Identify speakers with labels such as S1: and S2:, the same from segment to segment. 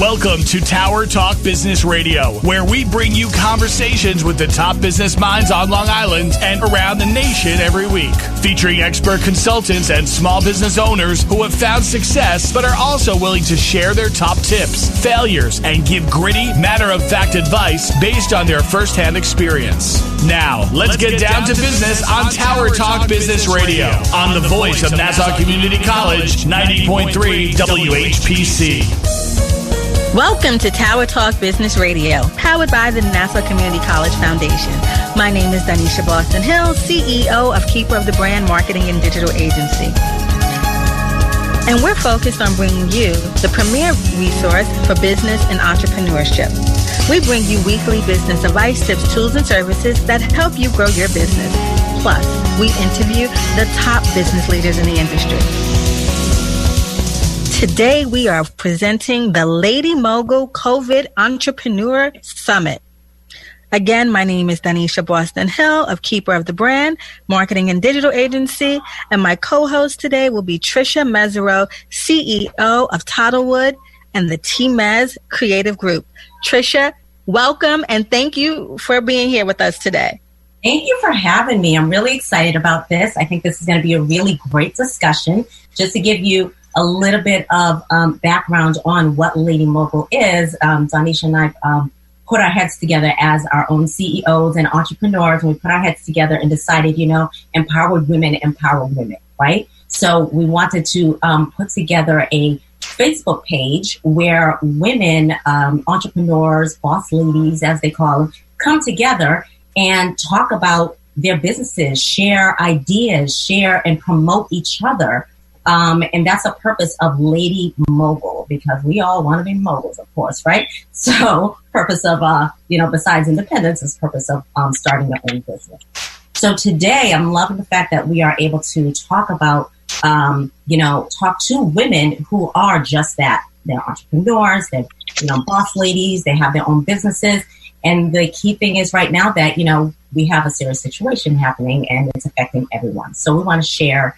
S1: Welcome to Tower Talk Business Radio, where we bring you conversations with the top business minds on Long Island and around the nation every week. Featuring expert consultants and small business owners who have found success but are also willing to share their top tips, failures, and give gritty, matter-of-fact advice based on their firsthand experience. Now, let's get down to business on Tower Talk Business Radio on the voice of Nassau Community College, 90.3 WHPC.
S2: Welcome to Tower Talk Business Radio, powered by the Nassau Community College Foundation. My name is Donyshia Boston-Hill, CEO of Kepper of the Brand Marketing and Digital Agency. And we're focused on bringing you the premier resource for business and entrepreneurship. We bring you weekly business advice, tips, tools, and services that help you grow your business. Plus, we interview the top business leaders in the industry. Today, we are presenting the Lady Mogul COVID Entrepreneur Summit. Again, my name is Donyshia Boston-Hill of Kepper of the Brand Marketing and Digital Agency, and my co-host today will be Tricia Messeroux, CEO of Toddlewood and the T-Mez Creative Group. Tricia, welcome, and thank you for being here with us today.
S3: Thank you for having me. I'm really excited about this. I think this is going to be a really great discussion. Just to give you a little bit of background on what Lady Mogul is, Donyshia and I put our heads together as our own CEOs and entrepreneurs, and we put our heads together and decided, empowered women, right? So we wanted to put together a Facebook page where women, entrepreneurs, boss ladies, as they call them, come together and talk about their businesses, share ideas, share and promote each other. And that's the purpose of Lady Mogul, because we all want to be moguls, of course, right? So purpose of, besides independence is purpose of starting your own business. So today I'm loving the fact that we are able to talk about, talk to women who are just that. They're entrepreneurs, they're, boss ladies, they have their own businesses. And the key thing is right now that, we have a serious situation happening and it's affecting everyone. So we want to share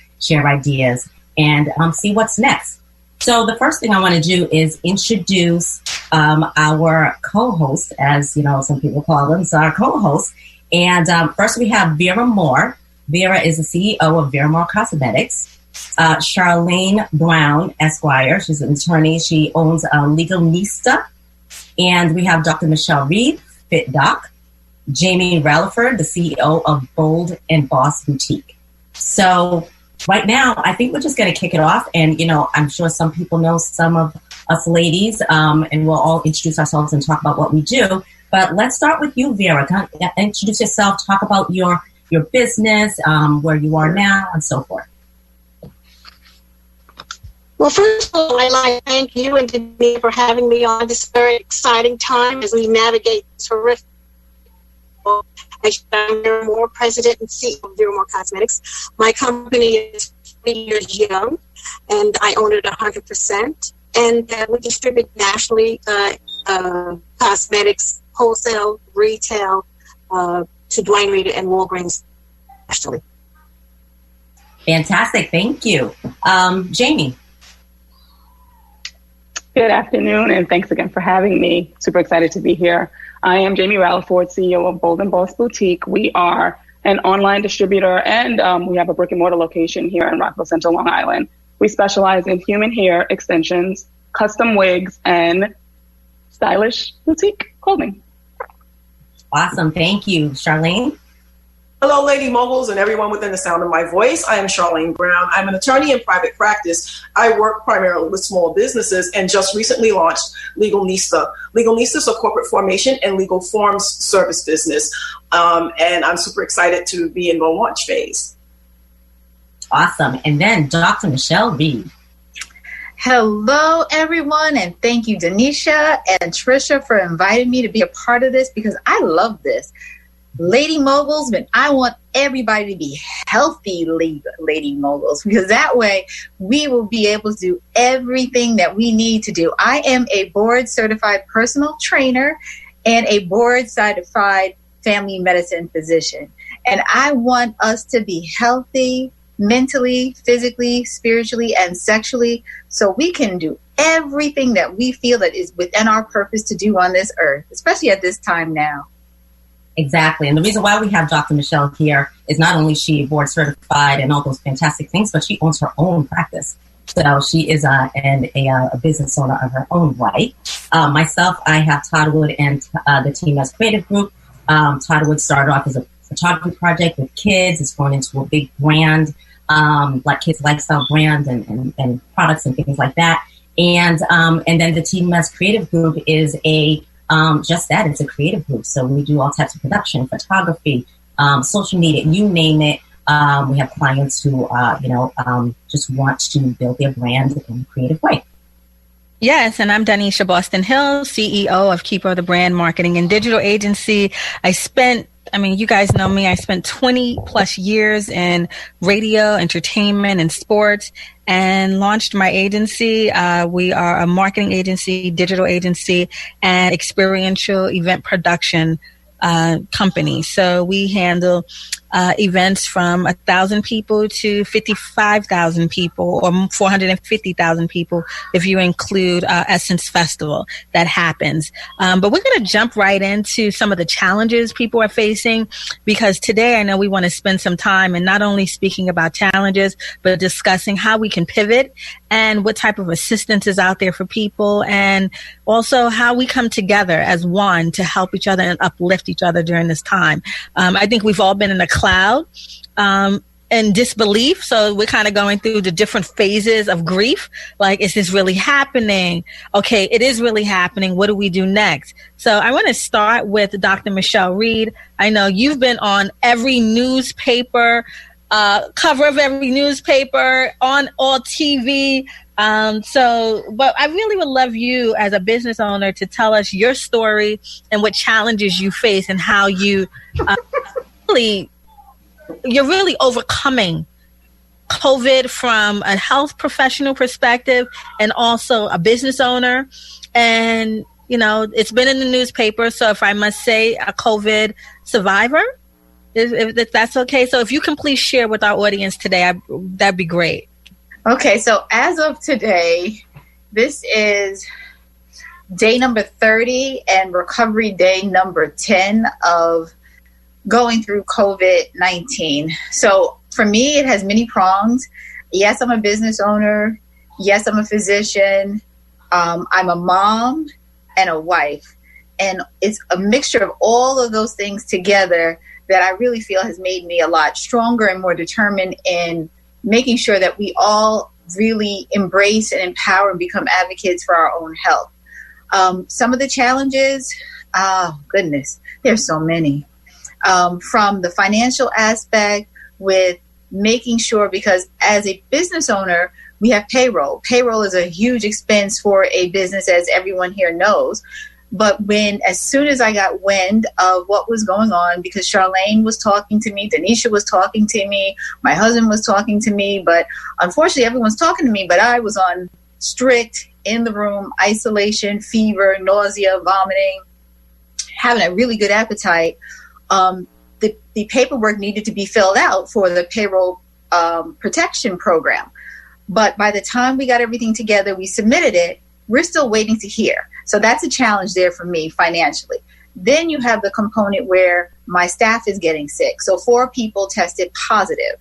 S3: ideas and see what's next. So the first thing I want to do is introduce our co-host, as some people call them, so our co-host. And first we have Vera Moore. Vera is the CEO of Vera Moore Cosmetics. Charlene Brown, Esquire, she's an attorney. She owns Leganista. And we have Dr. Michele Reed, Fit Doc. Jamie Ralliford, the CEO of Bold and Boss Boutique. So right now, I think we're just going to kick it off. And, I'm sure some people know some of us ladies, and we'll all introduce ourselves and talk about what we do. But let's start with you, Vera. Introduce yourself, talk about your business, where you are now, and so forth.
S4: Well, first of all, I'd like to thank you and Denise for having me on this very exciting time as we navigate this horrific. I'm Vera Moore, President and CEO of Vera Moore Cosmetics. My company is 3 years young, and I own it 100%. And we distribute nationally cosmetics, wholesale, retail, to Dwayne Reed and Walgreens nationally.
S3: Fantastic. Thank you. Jamie.
S5: Good afternoon, and thanks again for having me. Super excited to be here. I am Jamie Ralliford, CEO of Bold and Boss Boutique. We are an online distributor, and we have a brick and mortar location here in Rockville Central, Long Island. We specialize in human hair extensions, custom wigs, and stylish boutique clothing.
S3: Awesome. Thank you. Charlene?
S6: Hello, Lady Moguls and everyone within the sound of my voice. I am Charlene Brown. I'm an attorney in private practice. I work primarily with small businesses and just recently launched Leganista. Leganista is a corporate formation and legal forms service business. And I'm super excited to be in the launch phase.
S3: Awesome. And then Dr. Michele Reed.
S7: Hello, everyone, and thank you, Donyshia and Tricia, for inviting me to be a part of this because I love this. Lady Moguls, but I want everybody to be healthy lady moguls, because that way we will be able to do everything that we need to do. I am a board certified personal trainer and a board certified family medicine physician. And I want us to be healthy, mentally, physically, spiritually, and sexually, so we can do everything that we feel that is within our purpose to do on this earth, especially at this time now.
S3: Exactly. And the reason why we have Dr. Michele here is not only she board certified and all those fantastic things, but she owns her own practice. So she is a business owner of her own right. Myself, I have Toddlewood and the team as creative group. Toddlewood started off as a photography project with kids. It's grown into a big brand, like kids lifestyle brand and products and things like that. And then the team as creative group is just that. It's a creative group. So we do all types of production, photography, social media, you name it. We have clients who, just want to build their brand in a creative way.
S2: Yes, and I'm Donyshia Boston-Hill, CEO of Kepper, the brand marketing and digital agency. You guys know me. I spent 20 plus years in radio, entertainment, and sports, and launched my agency. We are a marketing agency, digital agency, and experiential event production company. So we handle events from 1,000 people to 55,000 people, or 450,000 people if you include Essence Festival that happens. But we're going to jump right into some of the challenges people are facing, because today I know we want to spend some time and not only speaking about challenges, but discussing how we can pivot and what type of assistance is out there for people, and also how we come together as one to help each other and uplift each other during this time. I think we've all been in a cloud and disbelief. So we're kind of going through the different phases of grief. Like, is this really happening? Okay, it is really happening. What do we do next? So I want to start with Dr. Michele Reed. I know you've been on every newspaper, cover of every newspaper, on all TV. But I really would love you as a business owner to tell us your story and what challenges you face and how you you're really overcoming COVID from a health professional perspective and also a business owner. And, it's been in the newspaper. So if I must say, a COVID survivor, if that's okay. So if you can please share with our audience today, that'd be great.
S7: Okay, so as of today, this is day number 30 and recovery day number 10 of going through COVID-19. So for me, it has many prongs. Yes, I'm a business owner. Yes, I'm a physician. I'm a mom and a wife. And it's a mixture of all of those things together that I really feel has made me a lot stronger and more determined in making sure that we all really embrace and empower and become advocates for our own health. Some of the challenges, goodness, there's so many. From the financial aspect, with making sure, because as a business owner, we have payroll. Payroll is a huge expense for a business, as everyone here knows. But as soon as I got wind of what was going on, because Charlene was talking to me, Donyshia was talking to me, my husband was talking to me, but unfortunately everyone's talking to me, but I was on strict in the room, isolation, fever, nausea, vomiting, having a really good appetite. The paperwork needed to be filled out for the payroll protection program. But by the time we got everything together, we submitted it, we're still waiting to hear. So that's a challenge there for me financially. Then you have the component where my staff is getting sick. So 4 people tested positive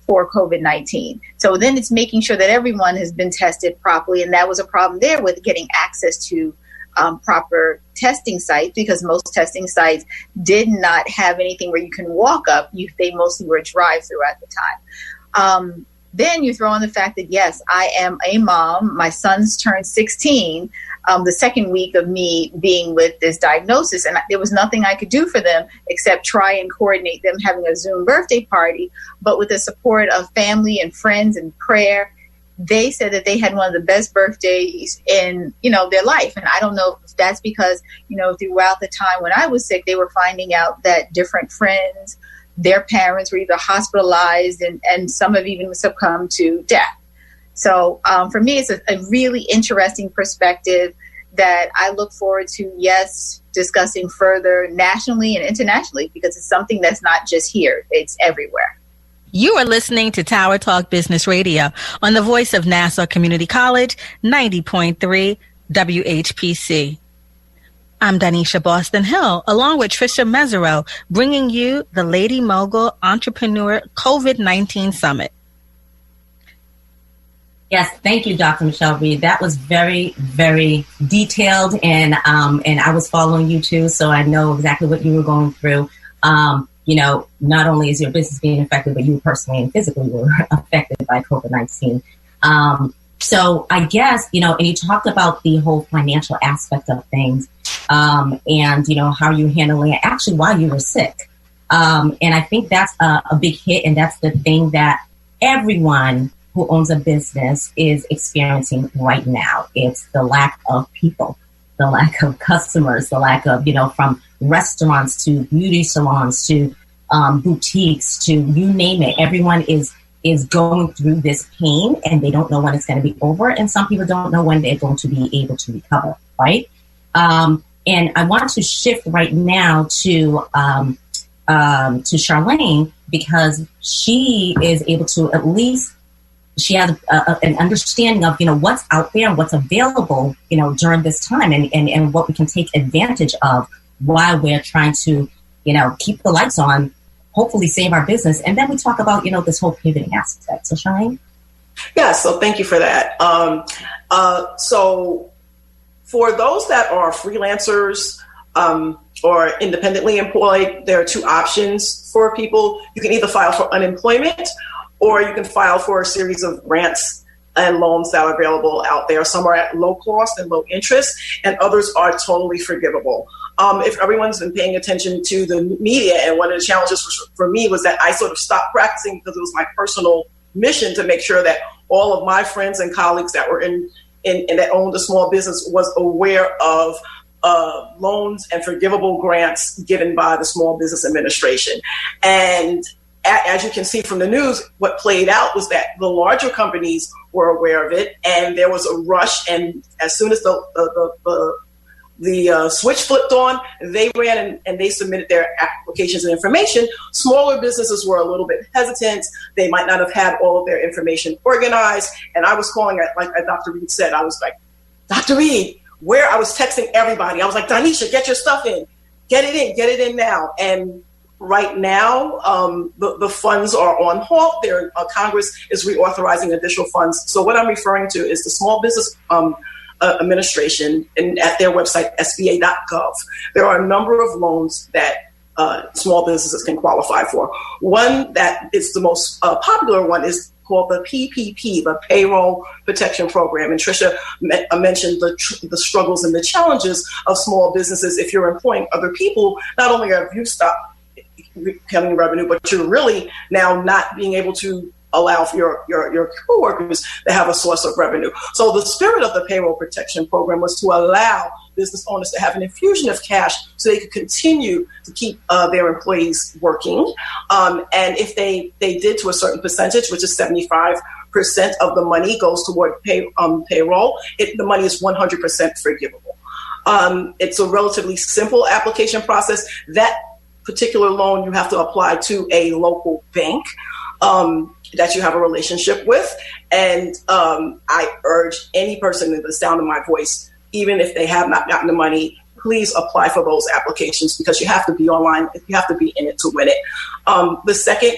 S7: for COVID-19. So then it's making sure that everyone has been tested properly. And that was a problem there with getting access to proper testing sites, because most testing sites did not have anything where you can walk up. They mostly were drive-through at the time. Then you throw in the fact that, yes, I am a mom. My son's turned 16 the second week of me being with this diagnosis. And there was nothing I could do for them except try and coordinate them having a Zoom birthday party. But with the support of family and friends and prayer, they said that they had one of the best birthdays in, their life. And I don't know if that's because, throughout the time when I was sick, they were finding out that different friends, their parents were either hospitalized and some have even succumbed to death. So for me, it's a really interesting perspective that I look forward to, yes, discussing further nationally and internationally, because it's something that's not just here, it's everywhere.
S2: You are listening to Tower Talk Business Radio on the voice of Nassau Community College, 90.3 WHPC. I'm Donyshia Boston-Hill, along with Tricia Messeroux, bringing you the Lady Mogul Entrepreneur COVID-19 Summit.
S3: Yes, thank you, Dr. Michele Reed. That was very, very detailed, and I was following you too, so I know exactly what you were going through. Not only is your business being affected, but you personally and physically were affected by COVID-19. So I guess, and you talked about the whole financial aspect of things, and, how you're handling it actually while you were sick. And I think that's a big hit, and that's the thing that everyone who owns a business is experiencing right now. It's the lack of people, the lack of customers, the lack of, from restaurants to beauty salons to boutiques to you name it. Everyone is going through this pain, and they don't know when it's going to be over. And some people don't know when they're going to be able to recover, right? And I want to shift right now to Charlene, because she is able to at least, she has an understanding of, what's out there and what's available, during this time, and what we can take advantage of while we're trying to, keep the lights on, hopefully save our business. And then we talk about, this whole pivoting aspect. So Charlene?
S6: Yeah, so thank you for that. So for those that are freelancers or independently employed, there are two options for people. You can either file for unemployment, or you can file for a series of grants and loans that are available out there. Some are at low cost and low interest, and others are totally forgivable. If everyone's been paying attention to the media, and one of the challenges for me was that I sort of stopped practicing because it was my personal mission to make sure that all of my friends and colleagues that were in that owned a small business was aware of loans and forgivable grants given by the Small Business Administration. And as you can see from the news, what played out was that the larger companies were aware of it, and there was a rush. And as soon as the switch flipped on, they ran and they submitted their applications and information. Smaller businesses were a little bit hesitant. They might not have had all of their information organized. And I was calling it, like Dr. Reed said, I was like, Dr. Reed, I was texting everybody. I was like, Donyshia, get your stuff in. Get it in now. And right now, the funds are on halt. Congress is reauthorizing additional funds. So what I'm referring to is the Small Business Administration, and at their website, sba.gov, there are a number of loans that small businesses can qualify for. One that is the most popular one is called the PPP, the Payroll Protection Program. And Tricia mentioned the struggles and the challenges of small businesses. If you're employing other people, not only have you stopped becoming revenue, but you're really now not being able to allow for your coworkers to have a source of revenue. So the spirit of the Payroll Protection Program was to allow business owners to have an infusion of cash so they could continue to keep their employees working. And if they did to a certain percentage, which is 75% of the money goes toward payroll, the money is 100% forgivable. It's a relatively simple application process. That particular loan, you have to apply to a local bank that you have a relationship with. And I urge any person in the sound of my voice, even if they have not gotten the money, please apply for those applications, because you have to be online. You have to be in it to win it. The second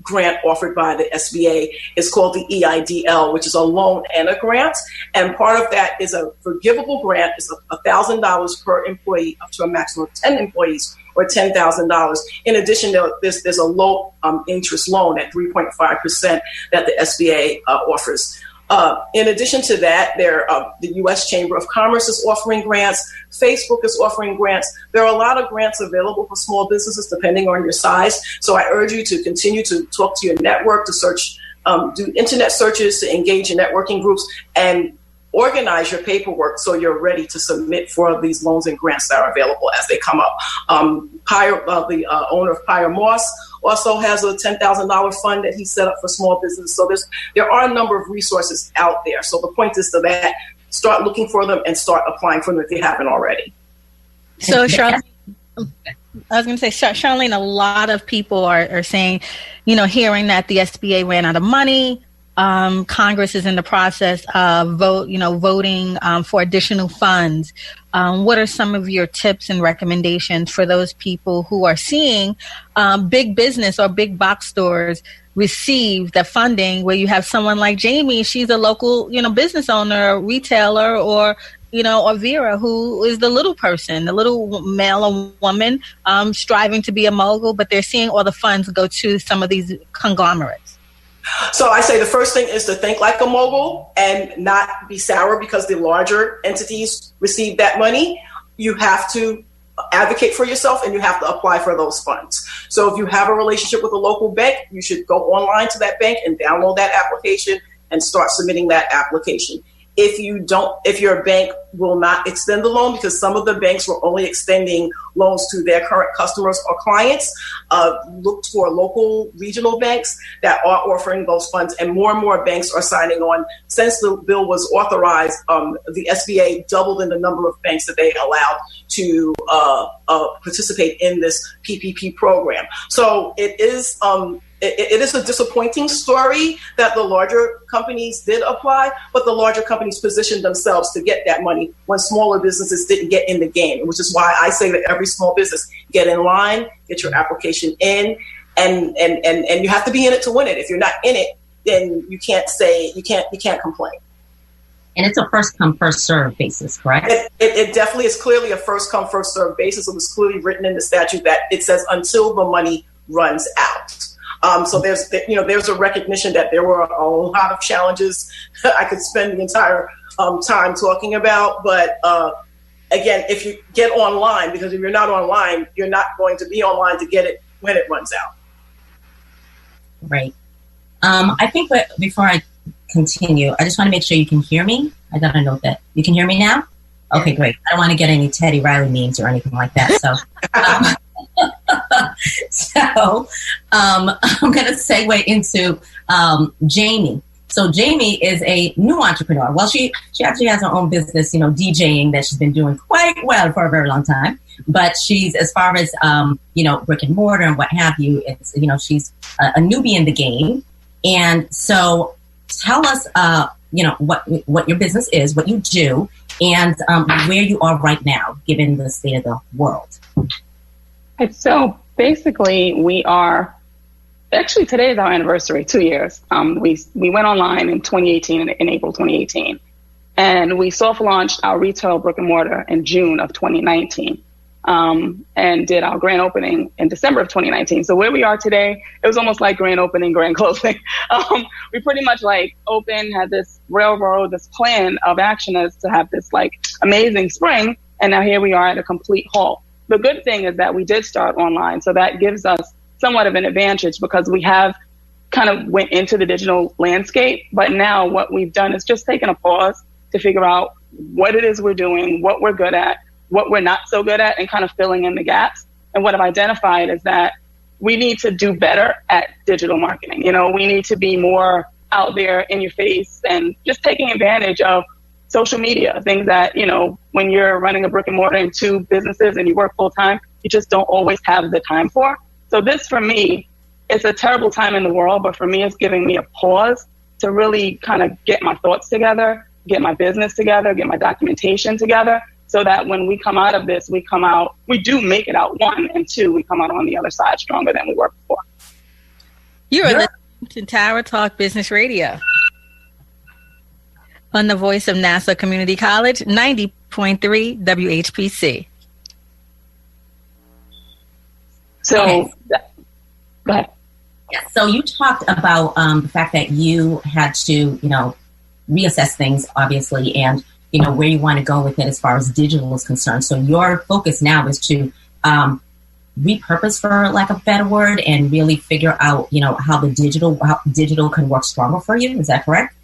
S6: grant offered by the SBA is called the EIDL, which is a loan and a grant. And part of that is a forgivable grant. It's $1,000 per employee up to a maximum of 10 employees, or $10,000. In addition, there's a low interest loan at 3.5% that the SBA offers. In addition to that, the U.S. Chamber of Commerce is offering grants. Facebook is offering grants. There are a lot of grants available for small businesses depending on your size. So I urge you to continue to talk to your network, to search, do internet searches, to engage in networking groups, and organize your paperwork so you're ready to submit for these loans and grants that are available as they come up. The owner of Pyre Moss also has a $10,000 fund that he set up for small business. So there are a number of resources out there. So the point is that start looking for them and start applying for them if you haven't already.
S2: So Charlene, I was going to say, Charlene, a lot of people are saying, hearing that the SBA ran out of money, Congress is in the process of voting for additional funds. What are some of your tips and recommendations for those people who are seeing big business or big box stores receive the funding, where you have someone like Jamie? She's a local, business owner, retailer, or Vera, who is the little person, the little male or woman striving to be a mogul, but they're seeing all the funds go to some of these conglomerates.
S6: So I say the first thing is to think like a mogul and not be sour because the larger entities receive that money. You have to advocate for yourself and you have to apply for those funds. So if you have a relationship with a local bank, you should go online to that bank and download that application and start submitting that application. If your bank will not extend the loan, because some of the banks were only extending loans to their current customers or clients, look for local regional banks that are offering those funds, and more banks are signing on. Since the bill was authorized, the SBA doubled in the number of banks that they allowed to participate in this PPP program. So it is a disappointing story that the larger companies did apply, but the larger companies positioned themselves to get that money when smaller businesses didn't get in the game, which is why I say that every small business, get in line, get your application in, and you have to be in it to win it. If you're not in it, then you can't complain.
S3: And it's a first come, first serve basis, correct?
S6: It definitely is clearly a first come, first serve basis. It was clearly written in the statute that it says until the money runs out. So there's a recognition that there were a lot of challenges I could spend the entire time talking about. But again, if you get online, because if you're not online, you're not going to be online to get it when it runs out.
S3: Right. I think before I continue, I just want to make sure you can hear me. I got to note that. You can hear me now? Okay, great. I don't want to get any Teddy Riley memes or anything like that. So, I'm going to segue into Jamie. So Jamie is a new entrepreneur. Well, she actually has her own business, DJing, that she's been doing quite well for a very long time. But she's, as far as, brick and mortar and what have you, it's, she's a newbie in the game. And so tell us, what your business is, what you do, and where you are right now, given the state of the world.
S5: So basically, today is our anniversary, 2 years. We went online in 2018, in April 2018, and we soft launched our retail brick and mortar in June of 2019, and did our grand opening in December of 2019. So where we are today, it was almost like grand opening, grand closing. We pretty much opened, had this railroad, this plan of action as to have this amazing spring, and now here we are at a complete halt. The good thing is that we did start online, so that gives us somewhat of an advantage because we have kind of went into the digital landscape. But now what we've done is just taken a pause to figure out what it is we're doing, what we're good at, what we're not so good at, and kind of filling in the gaps. And what I've identified is that we need to do better at digital marketing. We need to be more out there in your face and just taking advantage of social media, things that, when you're running a brick and mortar in two businesses and you work full time, you just don't always have the time for. So this, for me, it's a terrible time in the world, but for me, it's giving me a pause to really kind of get my thoughts together, get my business together, get my documentation together, so that when we come out of this, we do make it out, one, and two, we come out on the other side stronger than we were before.
S2: You are listening to Tower Talk Business Radio on the voice of Nassau Community College, 90.3 WHPC.
S5: So,
S3: okay.
S5: Go ahead.
S3: Yeah, so you talked about the fact that you had to, reassess things, obviously, and, where you want to go with it as far as digital is concerned. So your focus now is to repurpose, for lack of a better word, and really figure out, how digital can work stronger for you. Is that correct?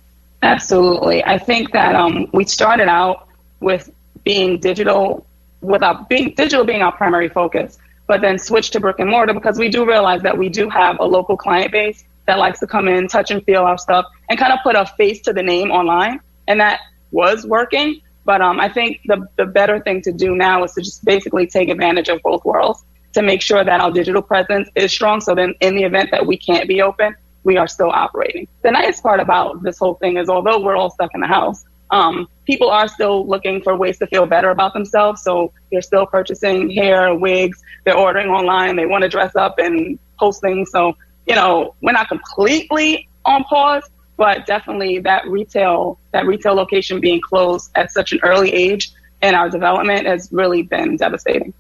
S5: Absolutely. I think that we started out with being digital being our primary focus, but then switched to brick and mortar because we do realize that we do have a local client base that likes to come in, touch and feel our stuff, and kind of put a face to the name online. And that was working. But I think the better thing to do now is to just basically take advantage of both worlds. to make sure that our digital presence is strong. So then in the event that we can't be open, we are still operating. The nice part about this whole thing is although we're all stuck in the house, people are still looking for ways to feel better about themselves. So they're still purchasing hair, wigs, they're ordering online, they want to dress up and post things. So, you know, we're not completely on pause, but definitely that retail location being closed at such an early age in our development has really been devastating.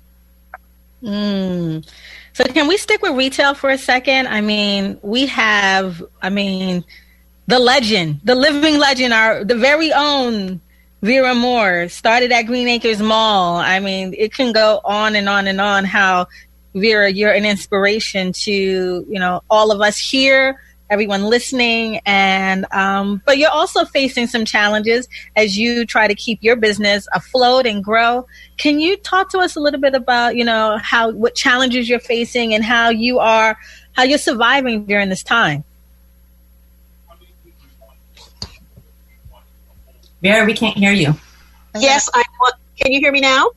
S2: So can we stick with retail for a second? I mean, the legend, the living legend, the very own Vera Moore started at Green Acres Mall. I mean, it can go on and on and on how, Vera, you're an inspiration to, you know, all of us here, everyone listening. And, but you're also facing some challenges as you try to keep your business afloat and grow. Can you talk to us a little bit about, you know, what challenges you're facing and how you're surviving during this time?
S3: Vera, we can't hear you.
S4: Yes, can you hear me now?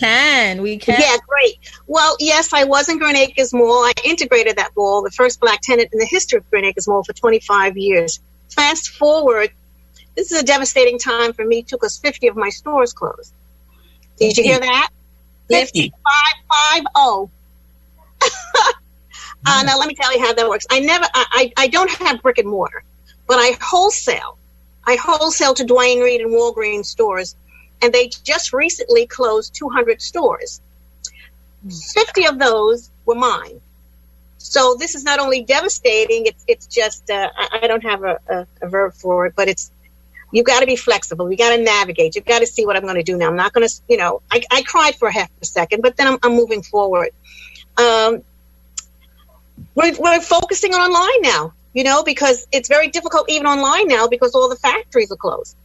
S2: We can.
S4: Yeah, great. Well, yes, I was in Green Acres Mall. I integrated that mall, the first Black tenant in the history of Green Acres Mall, for 25 years. Fast forward, this is a devastating time for me too, because 50 of my stores closed. Did you hear that? 50. 550. Now let me tell you how that works. I don't have brick and mortar, but I wholesale. I wholesale to Duane Reade and Walgreens stores, and they just recently closed 200 stores. 50 of those were mine. So this is not only devastating, it's just, I don't have a verb for it, but you've got to be flexible. You got to navigate. You've got to see what I'm going to do now. I'm not going to, you know, I cried for half a second, but then I'm moving forward. We're focusing on online now. You know, because it's very difficult even online now because all the factories are closed.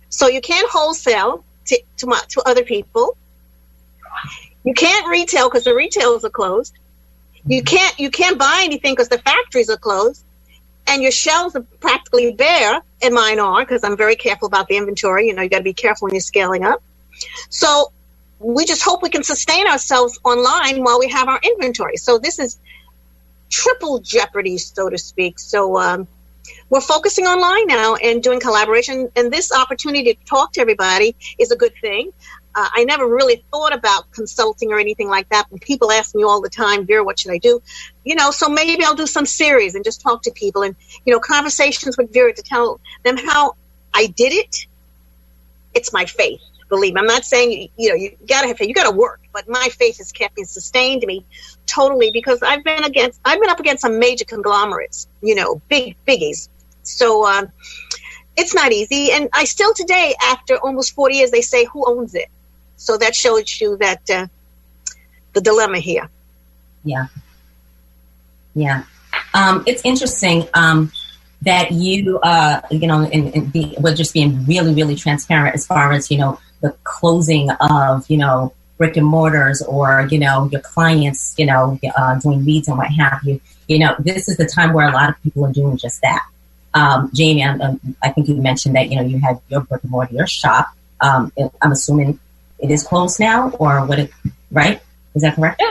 S4: So you can't wholesale to other people. You can't retail because the retailers are closed. You can't buy anything because the factories are closed. And your shelves are practically bare, and mine are, because I'm very careful about the inventory. You know, you got to be careful when you're scaling up. So we just hope we can sustain ourselves online while we have our inventory. So this is triple jeopardy, so to speak. So we're focusing online now and doing collaboration. And this opportunity to talk to everybody is a good thing. I never really thought about consulting or anything like that. When people ask me all the time, Vera, what should I do? You know, so maybe I'll do some series and just talk to people and, you know, conversations with Vera to tell them how I did it. It's my faith. Believe me, I'm not saying, you know, you got to have faith, you got to work, but my faith has kept me, sustained me totally, because I've been up against some major conglomerates, you know, biggies. So it's not easy. And I still today, after almost 40 years, they say, who owns it? So that shows you that the dilemma here.
S3: Yeah. Yeah. It's interesting that you know, we're just being really, really transparent as far as, you know, the closing of, you know, brick and mortars or, you know, your clients, you know, doing leads and what have you. You know, this is the time where a lot of people are doing just that. Jamie, I think you mentioned that, you know, you had your brick and mortar, your shop. I'm assuming it is closed now, or right? Is that correct?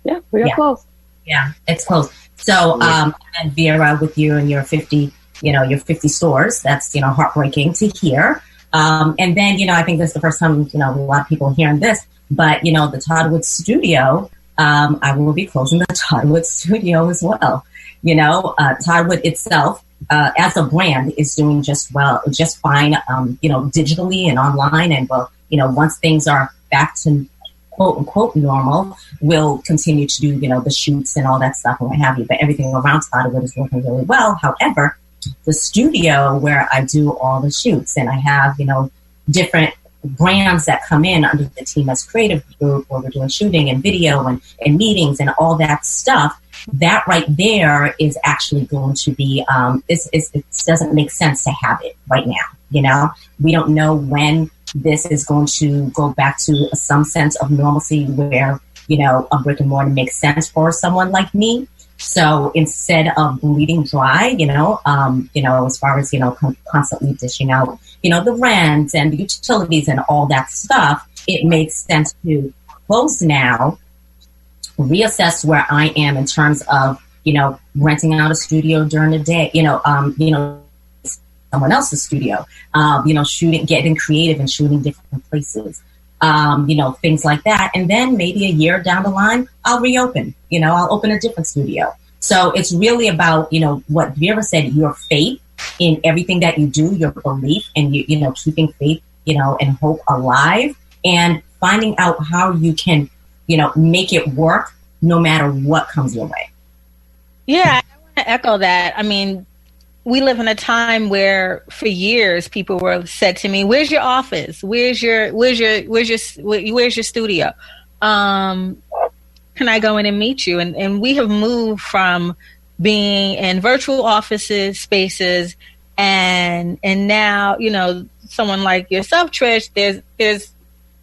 S5: Yeah, we are closed.
S3: Yeah, it's closed. So, and Vera, with you and your 50 stores, that's, you know, heartbreaking to hear. And then, you know, I think this is the first time, you know, a lot of people hearing this, but, you know, the Toddlewood studio, I will be closing the Toddlewood studio as well. You know, Toddlewood itself, as a brand, is doing just fine, you know, digitally and online. And, well, you know, once things are back to quote unquote normal, we'll continue to do, you know, the shoots and all that stuff and what have you. But everything around Toddlewood is working really well. However, the studio where I do all the shoots, and I have, you know, different brands that come in under the team as creative group where we're doing shooting and video and meetings and all that stuff, that right there is actually going to be, it doesn't make sense to have it right now. You know, we don't know when this is going to go back to some sense of normalcy where, you know, a brick and mortar makes sense for someone like me. So instead of bleeding dry, you know, as far as, you know, constantly dishing out, you know, the rent and the utilities and all that stuff, it makes sense to close now reassess where I am in terms of, renting out a studio during the day, someone else's studio, shooting, getting creative and shooting different places, things like that. And then maybe a year down the line, I'll reopen, I'll open a different studio. So it's really about, what Vera said, your faith in everything that you do, your belief, and keeping faith, and hope alive, and finding out how you can, make it work no matter what comes your way.
S2: Yeah, I want to echo that. I mean, we live in a time where for years people were said to me, "Where's your office? Where's your studio? Can I go in and meet you?" And we have moved from being in virtual offices, spaces, and now, someone like yourself, Trish, there's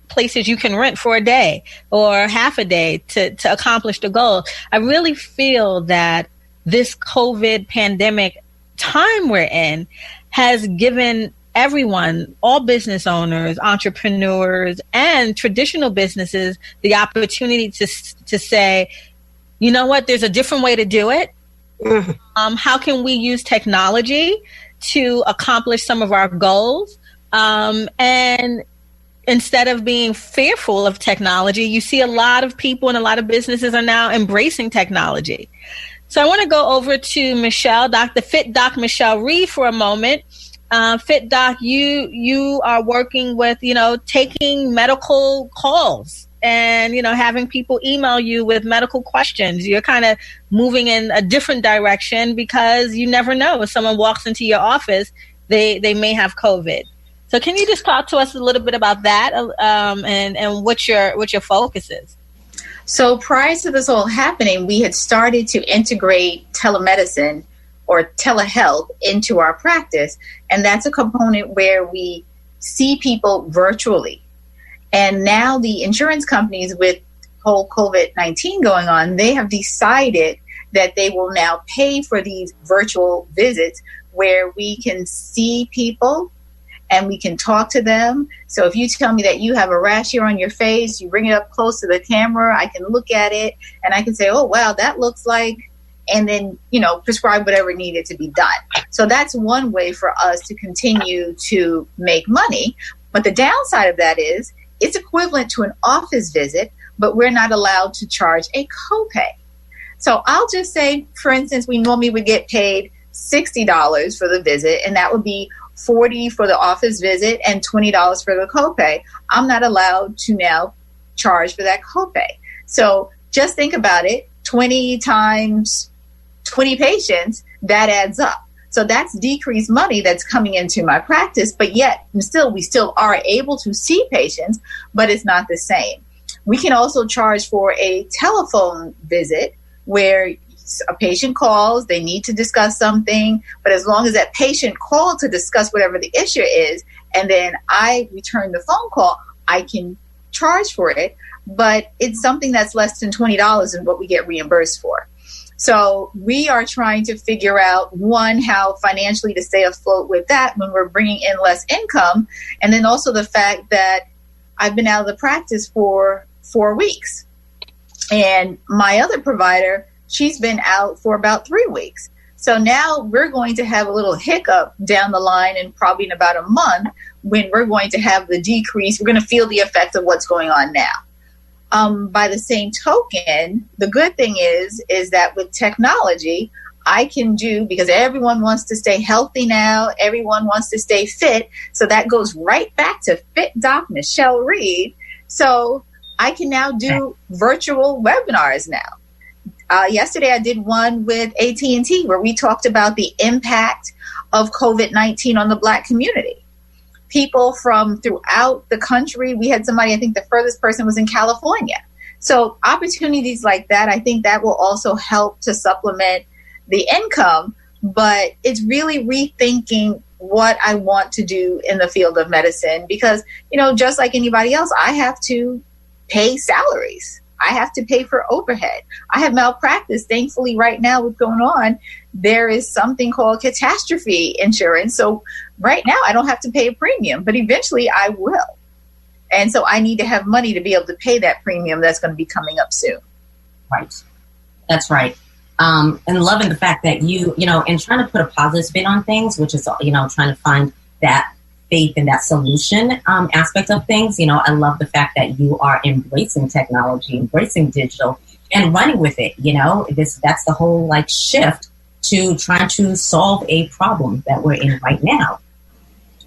S2: places you can rent for a day or half a day to accomplish the goal. I really feel that this COVID pandemic time we're in has given everyone, all business owners, entrepreneurs, and traditional businesses, the opportunity to say, you know what, there's a different way to do it. Mm-hmm. How can we use technology to accomplish some of our goals? And instead of being fearful of technology, you see a lot of people and a lot of businesses are now embracing technology. So I want to go over to Michele, Dr. Fit Doc Michele Reed for a moment. Fit Doc, you are working with, taking medical calls and, having people email you with medical questions. You're kind of moving in a different direction because you never know if someone walks into your office, they may have COVID. So can you just talk to us a little bit about that and what your focus is?
S7: So prior to this all happening, we had started to integrate telemedicine or telehealth into our practice. And that's a component where we see people virtually. And now the insurance companies, with whole COVID-19 going on, they have decided that they will now pay for these virtual visits where we can see people and we can talk to them. So if you tell me that you have a rash here on your face, you bring it up close to the camera, I can look at it and I can say, oh, wow, that looks like, and then, prescribe whatever needed to be done. So that's one way for us to continue to make money. But the downside of that is it's equivalent to an office visit, but we're not allowed to charge a copay. So I'll just say, for instance, we normally would get paid $60 for the visit, and that would be $40 for the office visit and $20 for the copay. I'm not allowed to now charge for that copay. So just think about it, 20 times 20 patients, that adds up. So that's decreased money that's coming into my practice, but yet we still are able to see patients, but it's not the same. We can also charge for a telephone visit where a patient calls, they need to discuss something, but as long as that patient called to discuss whatever the issue is, and then I return the phone call, I can charge for it, but it's something that's less than $20 in what we get reimbursed for. So we are trying to figure out, one, how financially to stay afloat with that when we're bringing in less income, and then also the fact that I've been out of the practice for 4 weeks, and my other provider, she's been out for about 3 weeks. So now we're going to have a little hiccup down the line and probably in about a month when we're going to have the decrease. We're going to feel the effect of what's going on now. By the same token, the good thing is that with technology, I can do, because everyone wants to stay healthy now, everyone wants to stay fit. So that goes right back to Fit Doc Michele Reed. So I can now do virtual webinars now. Yesterday, I did one with AT&T where we talked about the impact of COVID-19 on the Black community. People from throughout the country. We had somebody, I think the furthest person was in California. So opportunities like that, I think that will also help to supplement the income. But it's really rethinking what I want to do in the field of medicine because, just like anybody else, I have to pay salaries. I have to pay for overhead. I have malpractice. Thankfully, right now, what's going on, there is something called catastrophe insurance. So right now, I don't have to pay a premium, but eventually I will. And so I need to have money to be able to pay that premium that's going to be coming up soon.
S3: Right. That's right. And loving the fact that you know, and trying to put a positive spin on things, which is, you know, trying to find that faith and that solution aspect of things. You know, I love the fact that you are embracing technology, embracing digital, and running with it. You know, that's the whole like shift to trying to solve a problem that we're in right now.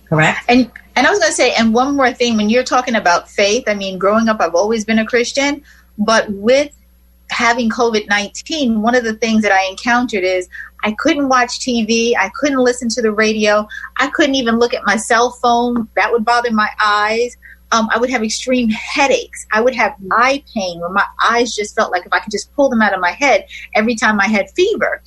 S3: Correct?
S7: And I was going to say, and one more thing, when you're talking about faith, I mean, growing up, I've always been a Christian, but with having COVID-19, one of the things that I encountered is I couldn't watch TV. I couldn't listen to the radio. I couldn't even look at my cell phone. That would bother my eyes. I would have extreme headaches. I would have eye pain where my eyes just felt like if I could just pull them out of my head every time I had fever.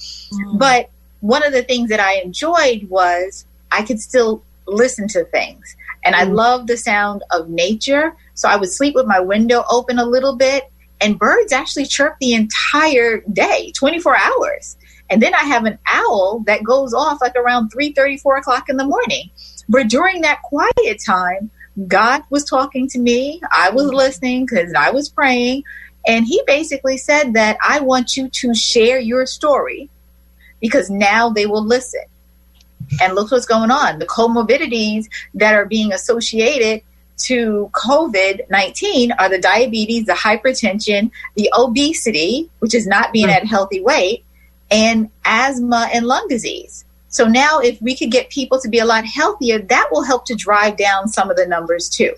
S7: But one of the things that I enjoyed was I could still listen to things. And I love the sound of nature. So I would sleep with my window open a little bit, and birds actually chirp the entire day, 24 hours. And then I have an owl that goes off like around 3:30, 4 o'clock in the morning. But during that quiet time, God was talking to me. I was listening because I was praying. And he basically said that I want you to share your story because now they will listen. And look what's going on. The comorbidities that are being associated to COVID-19 are the diabetes, the hypertension, the obesity, which is not being at a healthy weight, and asthma and lung disease. So now if we could get people to be a lot healthier, that will help to drive down some of the numbers too.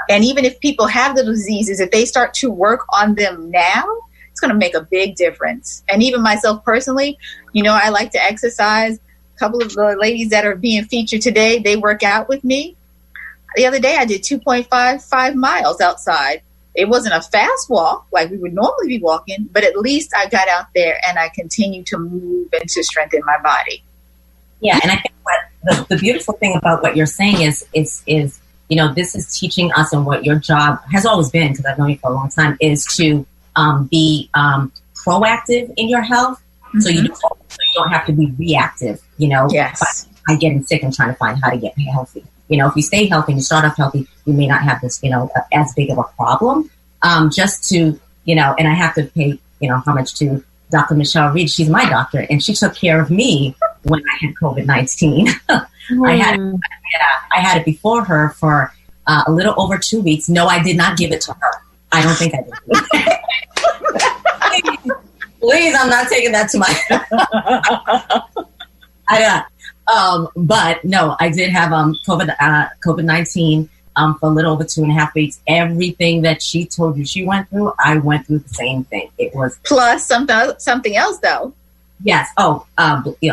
S7: And even if people have the diseases, if they start to work on them now, it's going to make a big difference. And even myself personally, you know, I like to exercise. A couple of the ladies that are being featured today, they work out with me. The other day I did 2.55 miles outside. It wasn't a fast walk like we would normally be walking, but at least I got out there and I continued to move and to strengthen my body.
S3: Yeah, and I think what the beautiful thing about what you're saying is you know, this is teaching us, and what your job has always been, because I've known you for a long time, is to be proactive in your health, so you don't have to be reactive. You know, by getting sick and trying to find how to get healthy. You know, if you stay healthy and you start off healthy, you may not have this, you know, as big of a problem. Just to, you know, and I have to pay, you know, homage to Dr. Michele Reed. She's my doctor, and she took care of me when I had COVID-19. I had it before her for a little over 2 weeks. No, I did not give it to her. I don't think I did. Please, I'm not taking that to my... but no, I did have COVID-19 for a little over 2.5 weeks. Everything that she told you she went through, I went through the same thing. It was
S7: plus something else though.
S3: Yes. Oh,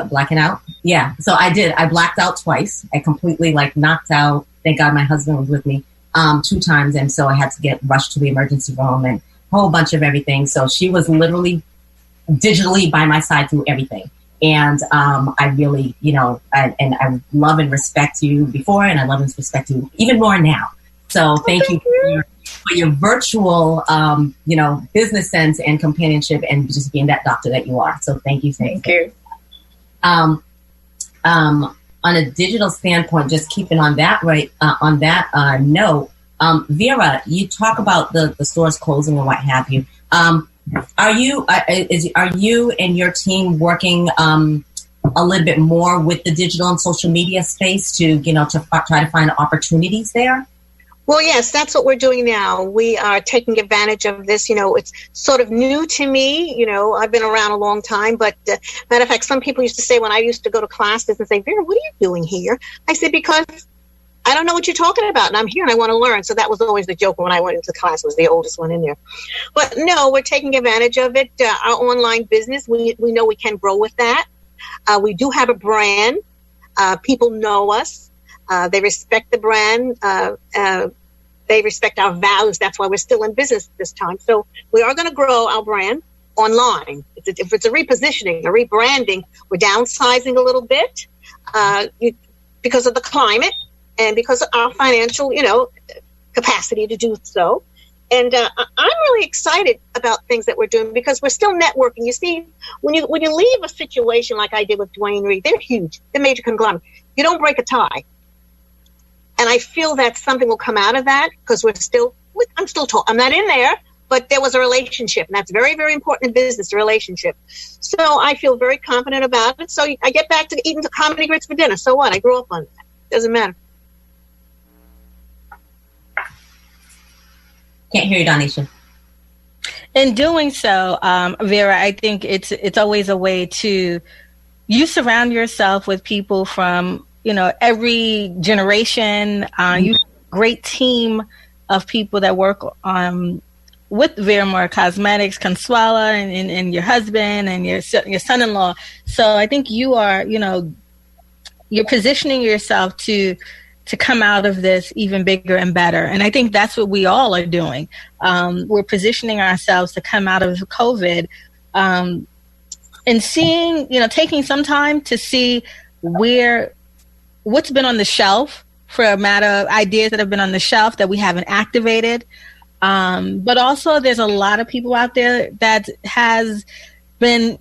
S3: blacking out. Yeah. So I did. I blacked out twice. I completely knocked out. Thank God my husband was with me 2 times, and so I had to get rushed to the emergency room and a whole bunch of everything. So she was literally digitally by my side through everything. And I really, you know, I love and respect you before, and I love and respect you even more now. So thank you for your virtual, you know, business sense and companionship, and just being that doctor that you are. So thank you.
S7: Thank you.
S3: On a digital standpoint, just keeping on that note, Vera, you talk about the stores closing and what have you. Are you and your team working a little bit more with the digital and social media space to, you know, to try to find opportunities there?
S4: Well, yes, that's what we're doing now. We are taking advantage of this. You know, it's sort of new to me. You know, I've been around a long time, but matter of fact, some people used to say when I used to go to classes and say, Vera, what are you doing here? I said, because I don't know what you're talking about, and I'm here and I want to learn. So that was always the joke when I went into class, was the oldest one in there. But no, we're taking advantage of it. Our online business, we know we can grow with that. We do have a brand. People know us. They respect the brand. They respect our values. That's why we're still in business this time. So we are going to grow our brand online. If it's a repositioning, a rebranding, we're downsizing a little bit because of the climate and because of our financial, you know, capacity to do so. And I'm really excited about things that we're doing because we're still networking. You see, when you leave a situation like I did with Dwayne Reed, they're huge. They're major conglomerate. You don't break a tie. And I feel that something will come out of that because I'm still talking. I'm not in there, but there was a relationship, and that's very, very important in business, a relationship. So I feel very confident about it. So I get back to eating the comedy grits for dinner. So what? I grew up on that. Doesn't matter.
S3: Can't hear you, Donyshia.
S2: In doing so, Vera, I think it's always a way to, you surround yourself with people from, every generation. You have a great team of people that work with Vera Moore Cosmetics, Consuela, and your husband and your son-in-law. So I think you are, you're positioning yourself to come out of this even bigger and better. And I think that's what we all are doing. We're positioning ourselves to come out of COVID and seeing, taking some time to see what's been on the shelf, for a matter of ideas that have been on the shelf that we haven't activated. But also there's a lot of people out there that has been,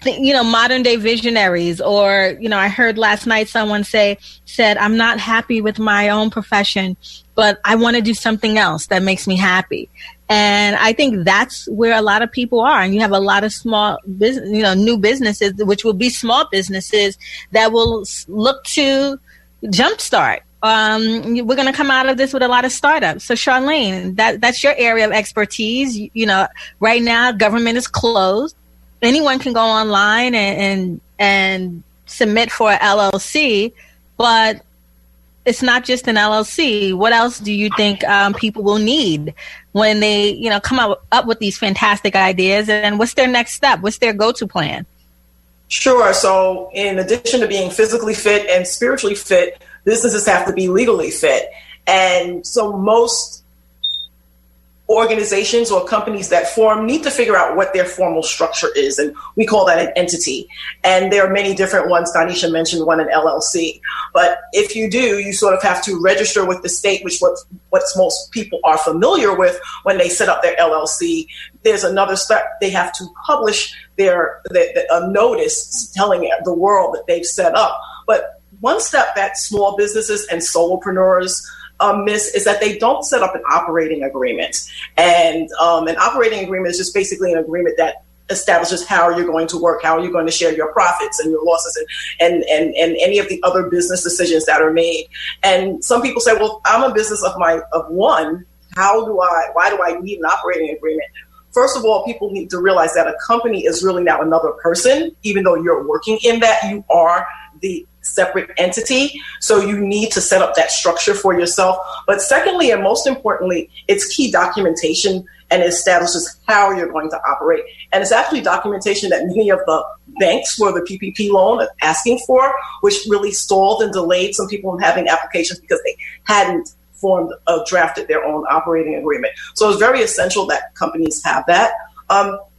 S2: modern day visionaries, or, I heard last night someone said, I'm not happy with my own profession, but I want to do something else that makes me happy. And I think that's where a lot of people are. And you have a lot of small business, new businesses, which will be small businesses that will look to jumpstart. We're going to come out of this with a lot of startups. So Charlene, that's your area of expertise. Right now, government is closed. Anyone can go online and submit for an LLC, but it's not just an LLC. What else do you think people will need when they, come up with these fantastic ideas? And what's their next step? What's their go-to plan?
S6: Sure. So in addition to being physically fit and spiritually fit, businesses have to be legally fit. And so most organizations or companies that form need to figure out what their formal structure is, and we call that an entity. And there are many different ones. Donyshia mentioned one, an LLC. But if you do, you sort of have to register with the state, which what most people are familiar with when they set up their LLC. There's another step. They have to publish a notice telling the world that they've set up. But one step that small businesses and solopreneurs miss is that they don't set up an operating agreement. And an operating agreement is just basically an agreement that establishes how you're going to work, how you're going to share your profits and your losses, and any of the other business decisions that are made. And some people say, well, I'm a business of one. Why do I need an operating agreement? First of all, people need to realize that a company is really now another person. Even though you're working in that, you are the separate entity. So you need to set up that structure for yourself. But secondly, and most importantly, it's key documentation, and it establishes how you're going to operate. And it's actually documentation that many of the banks for the PPP loan are asking for, which really stalled and delayed some people from having applications because they hadn't drafted their own operating agreement. So it's very essential that companies have that.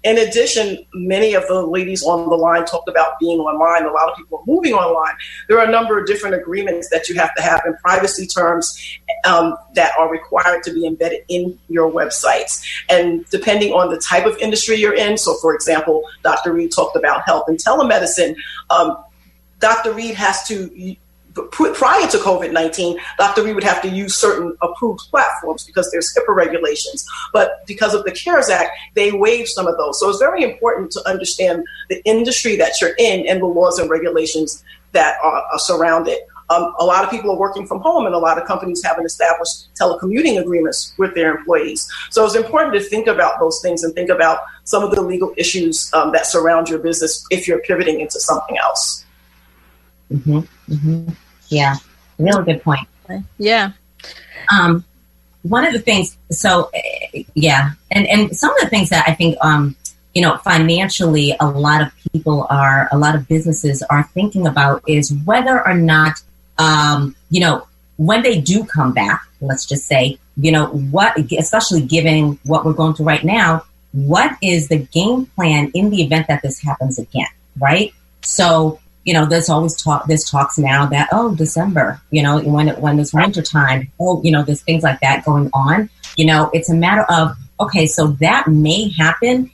S6: In addition, many of the ladies on the line talked about being online. A lot of people are moving online. There are a number of different agreements that you have to have in privacy terms that are required to be embedded in your websites. And depending on the type of industry you're in, so for example, Dr. Reed talked about health and telemedicine. Dr. Reed has to, prior to COVID-19, Dr. Reed would have to use certain approved platforms because there's HIPAA regulations. But because of the CARES Act, they waived some of those. So it's very important to understand the industry that you're in and the laws and regulations that are surrounded. A lot of people are working from home, and a lot of companies haven't established telecommuting agreements with their employees. So it's important to think about those things and think about some of the legal issues that surround your business if you're pivoting into something else.
S3: Mm-hmm. Mm-hmm. Yeah, really good point.
S2: Yeah.
S3: One of the things, and some of the things that I think, financially, a lot of businesses are thinking about is whether or not, when they do come back, let's just say, especially given what we're going through right now, what is the game plan in the event that this happens again, right? So, there's always talks now that, December, when it's winter time, there's things like that going on. It's a matter of, okay, so that may happen.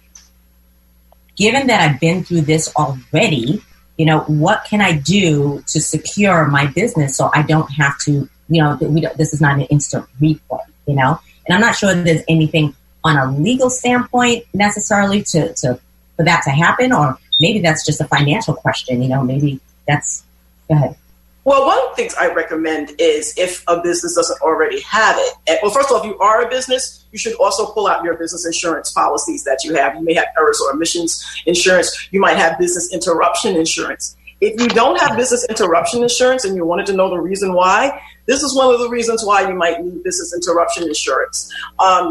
S3: Given that I've been through this already, what can I do to secure my business so I don't have to, this is not an instant replay, and I'm not sure there's anything on a legal standpoint necessarily for that to happen? Or maybe that's just a financial question, maybe that's, go ahead.
S6: Well, one of the things I recommend is if a business doesn't already have it. Well, first of all, if you are a business, you should also pull out your business insurance policies that you have. You may have errors or omissions insurance. You might have business interruption insurance. If you don't have business interruption insurance and you wanted to know the reason why, this is one of the reasons why you might need business interruption insurance.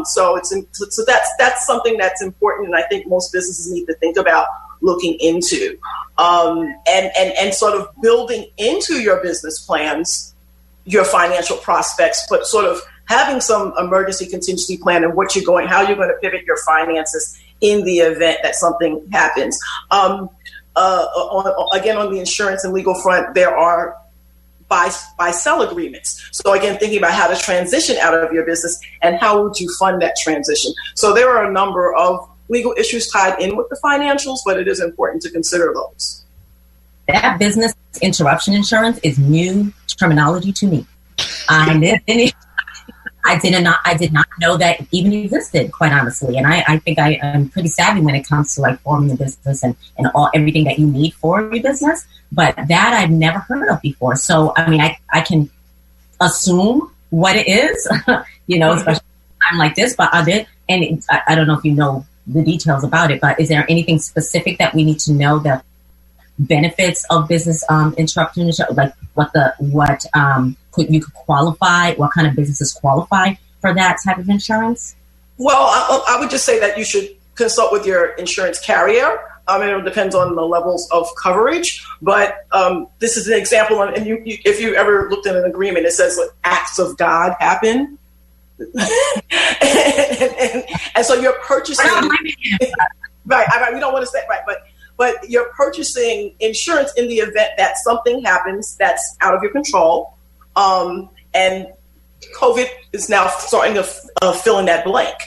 S6: So that's something that's important, and I think most businesses need to think about looking into. And sort of building into your business plans, your financial prospects, but sort of having some emergency contingency plan and how you're going to pivot your finances in the event that something happens. On the insurance and legal front, there are buy-sell agreements. So again, thinking about how to transition out of your business and how would you fund that transition. So there are a number of legal issues tied in with the financials, but it is important to consider those.
S3: That business interruption insurance is new terminology to me. I did not know that even existed, quite honestly. And I think I am pretty savvy when it comes to like forming a business and everything that you need for your business. But that I've never heard of before. So, I mean, I can assume what it is, especially in a time like this, but I don't know if you know the details about it, but is there anything specific that we need to know, the benefits of business interruption insurance, like you could qualify, what kind of businesses qualify for that type of insurance?
S6: Well, I would just say that you should consult with your insurance carrier. It depends on the levels of coverage, but this is an example. And if you ever looked at an agreement, it says acts of God happen. and so you're purchasing right. We don't want to say right, but you're purchasing insurance in the event that something happens that's out of your control, and COVID is now starting to fill in that blank.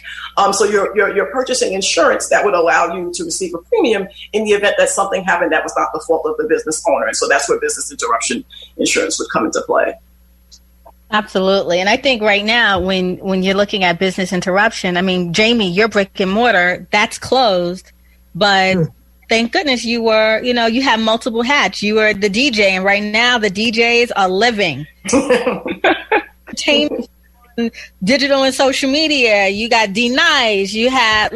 S6: So you're purchasing insurance that would allow you to receive a premium in the event that something happened that was not the fault of the business owner, and so that's where business interruption insurance would come into play.
S2: Absolutely. And I think right now, when you're looking at business interruption, I mean, Jamie, your brick and mortar, that's closed. But thank goodness you were, you have multiple hats. You were the DJ. And right now the DJs are living. Digital and social media. You got D-Nice. You have,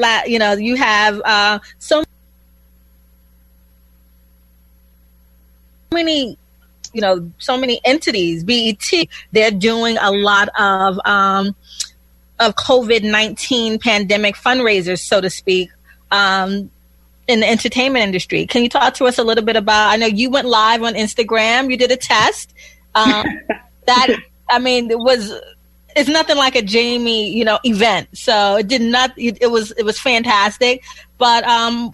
S2: so many so many entities, BET, they're doing a lot of COVID-19 pandemic fundraisers, so to speak, in the entertainment industry. Can you talk to us a little bit about, I know you went live on Instagram, you did a test. It's nothing like a Jamie, event. So it was fantastic. But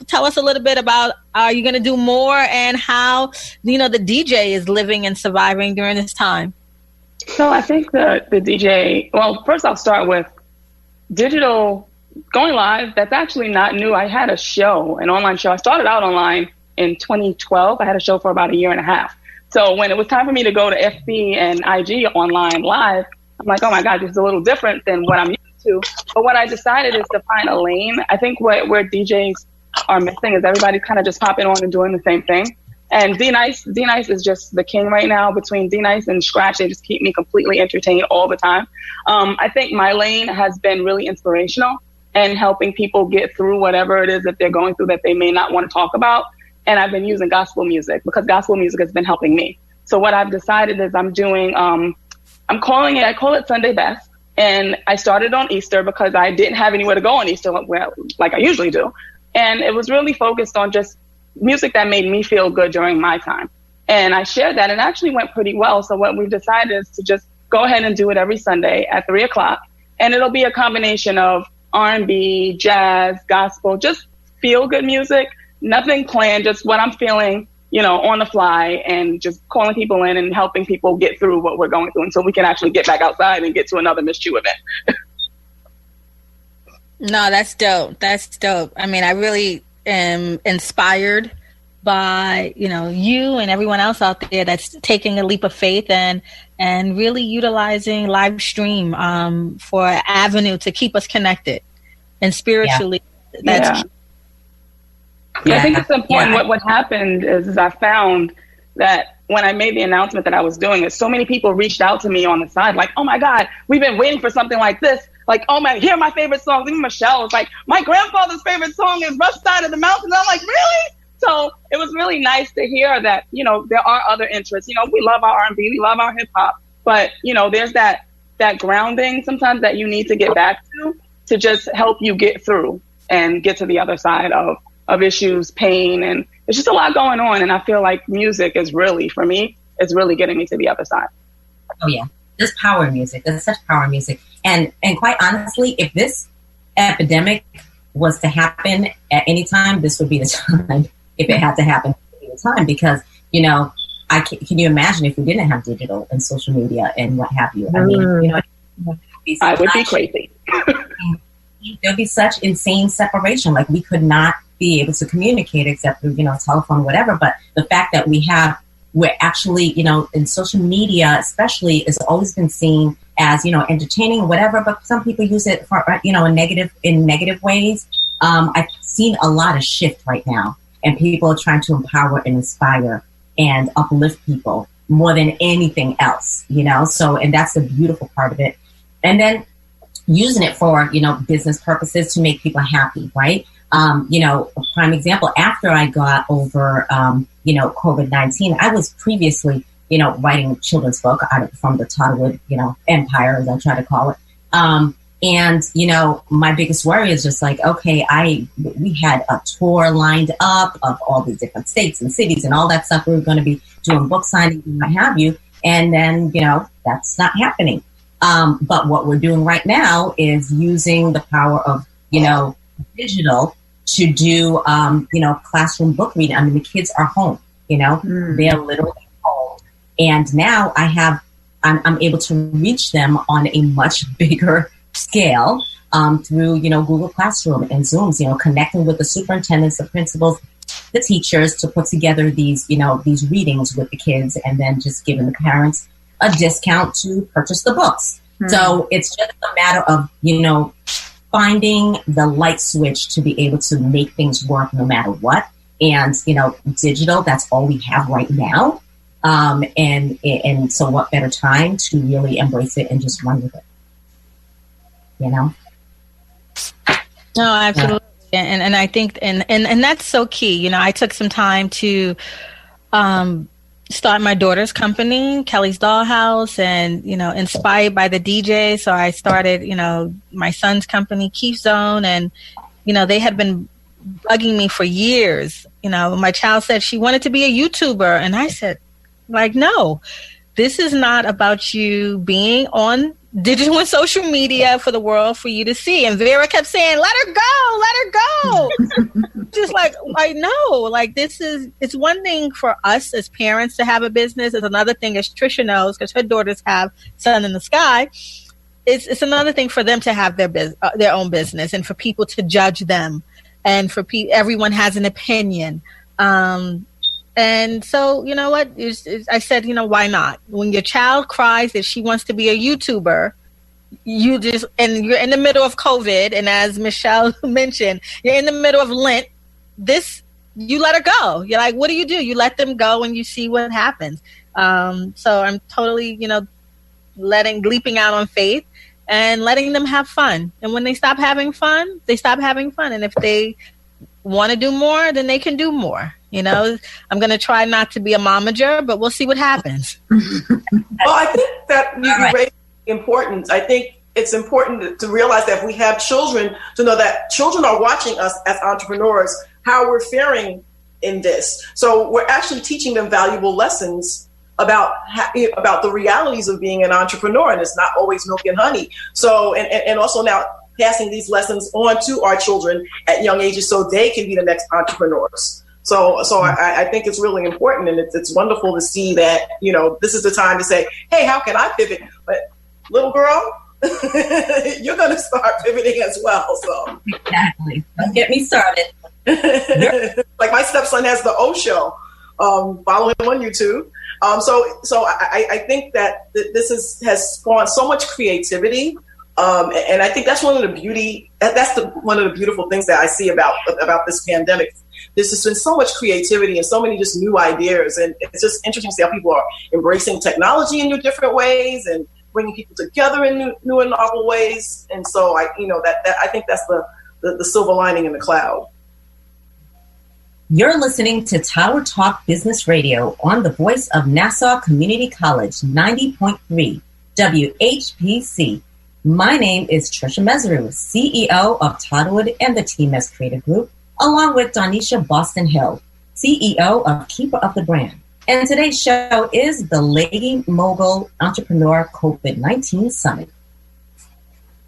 S2: tell us a little bit about, are you going to do more, and how, the DJ is living and surviving during this time?
S5: So I think the DJ, well, first I'll start with digital going live. That's actually not new. I had an online show. I started out online in 2012. I had a show for about a year and a half. So when it was time for me to go to FB and IG online live, I'm like, oh my God, this is a little different than what I'm used to. But what I decided is to find a lane. I think where DJs are missing is everybody kind of just popping on and doing the same thing. And D-Nice is just the king right now. Between D-Nice and Scratch, they just keep me completely entertained all the time. I think my lane has been really inspirational and helping people get through whatever it is that they're going through that they may not want to talk about. And I've been using gospel music because gospel music has been helping me. So what I've decided is I'm doing, I call it Sunday Best. And I started on Easter because I didn't have anywhere to go on Easter like I usually do. And it was really focused on just music that made me feel good during my time. And I shared that, and it actually went pretty well. So what we've decided is to just go ahead and do it every Sunday at 3:00. And it'll be a combination of R&B, jazz, gospel, just feel good music, nothing planned, just what I'm feeling, on the fly, and just calling people in and helping people get through what we're going through until we can actually get back outside and get to another Miss Chu event.
S2: No, that's dope. That's dope. I mean, I really am inspired by, you and everyone else out there that's taking a leap of faith and really utilizing live stream for an avenue to keep us connected. and spiritually.
S5: Yeah. I think it's important. What happened is I found that when I made the announcement that I was doing it, so many people reached out to me on the side, like, oh my God, we've been waiting for something like this. Like, oh my, here are my favorite songs. Even Michele was like, my grandfather's favorite song is Rough Side of the Mountains. I'm like, really? So it was really nice to hear that, you know, there are other interests. You know, we love our R&B, we love our hip hop, but, you know, there's that grounding sometimes that you need to get back to just help you get through and get to the other side of issues, pain, and it's just a lot going on. And I feel like music is really, for me, it's really getting me to the other side.
S3: Oh yeah, there's power in music. There's such power in music. And quite honestly, if this epidemic was to happen at any time, this would be the time. If it had to happen, it would be the time, because, you know, can you imagine if we didn't have digital and social media and what have you? I mean, you know,
S5: I would be crazy.
S3: There'd be such insane separation. Like, we could not be able to communicate except through, you know, telephone, whatever. But the fact that we're actually, you know, in social media especially, has always been seen as, you know, entertaining, whatever. But some people use it for, you know, in negative ways. I've seen a lot of shift right now, and people are trying to empower and inspire and uplift people more than anything else, you know. So, and that's the beautiful part of it. And then using it for, you know, business purposes to make people happy, right? You know, a prime example, after I got over, you know, COVID-19, I was previously, you know, writing a children's book from the Toddlewood, you know, empire, as I try to call it. And, you know, my biggest worry is just like, okay, we had a tour lined up of all these different states and cities and all that stuff. We were going to be doing book signings and what have you. And then, you know, that's not happening. But what we're doing right now is using the power of, you know, digital to do, you know, classroom book reading. I mean, the kids are home, you know, they're literally home. And now I'm able to reach them on a much bigger scale through, you know, Google Classroom and Zooms, you know, connecting with the superintendents, the principals, the teachers to put together these, you know, these readings with the kids, and then just giving the parents a discount to purchase the books. So it's just a matter of, you know, finding the light switch to be able to make things work no matter what. And, you know, digital, that's all we have right now. And so what better time to really embrace it and just run with it, you know?
S2: No, absolutely. And I think, and that's so key. You know, I took some time to start my daughter's company, Kelly's Dollhouse, and, you know, inspired by the DJ. So I started, you know, my son's company, Keith Zone, and, you know, they had been bugging me for years. You know, my child said she wanted to be a YouTuber, and I said, like, no, this is not about you being on digital and social media for the world for you to see. And Vera kept saying, let her go. Just like, I know, like, it's one thing for us as parents to have a business. It's another thing, as Tricia knows, because her daughters have Sun in the Sky. It's another thing for them to have their own business, and for people to judge them, and for everyone has an opinion. And so, you know what? I said, you know, why not? When your child cries that she wants to be a YouTuber, and you're in the middle of COVID, and as Michele mentioned, you're in the middle of Lent, you let her go. You're like, what do? You let them go and you see what happens. So I'm totally, you know, leaping out on faith and letting them have fun. And when they stop having fun, they stop having fun. And if they want to do more, then they can do more. You know, I'm going to try not to be a momager, but we'll see what happens.
S6: Well, I think that you raised the importance. I think it's important to realize that if we have children, to know that children are watching us as entrepreneurs, how we're faring in this. So we're actually teaching them valuable lessons about the realities of being an entrepreneur, and it's not always milk and honey. So, and also now passing these lessons on to our children at young ages so they can be the next entrepreneurs. So I think it's really important, and it's wonderful to see that, you know, this is the time to say, hey, how can I pivot? But little girl, you're going to start pivoting as well. So
S3: exactly. Don't get me started.
S6: Like my stepson has the O Show. Follow him on YouTube. So I think that this has spawned so much creativity And I think that's one of the beautiful things that I see about this pandemic. There's just been so much creativity and so many just new ideas, and it's just interesting to see how people are embracing technology in new different ways and bringing people together in new and novel ways. And so I think that's the silver lining in the cloud.
S3: You're listening to Tower Talk Business Radio on the voice of Nassau Community College, 90.3 WHPC. My name is Tricia Messeroux, CEO of Toddlewood and the TMS Creative Group, along with Donyshia Boston-Hill, CEO of Keeper of the Brand. And today's show is the Lady Mogul Entrepreneur COVID-19 Summit.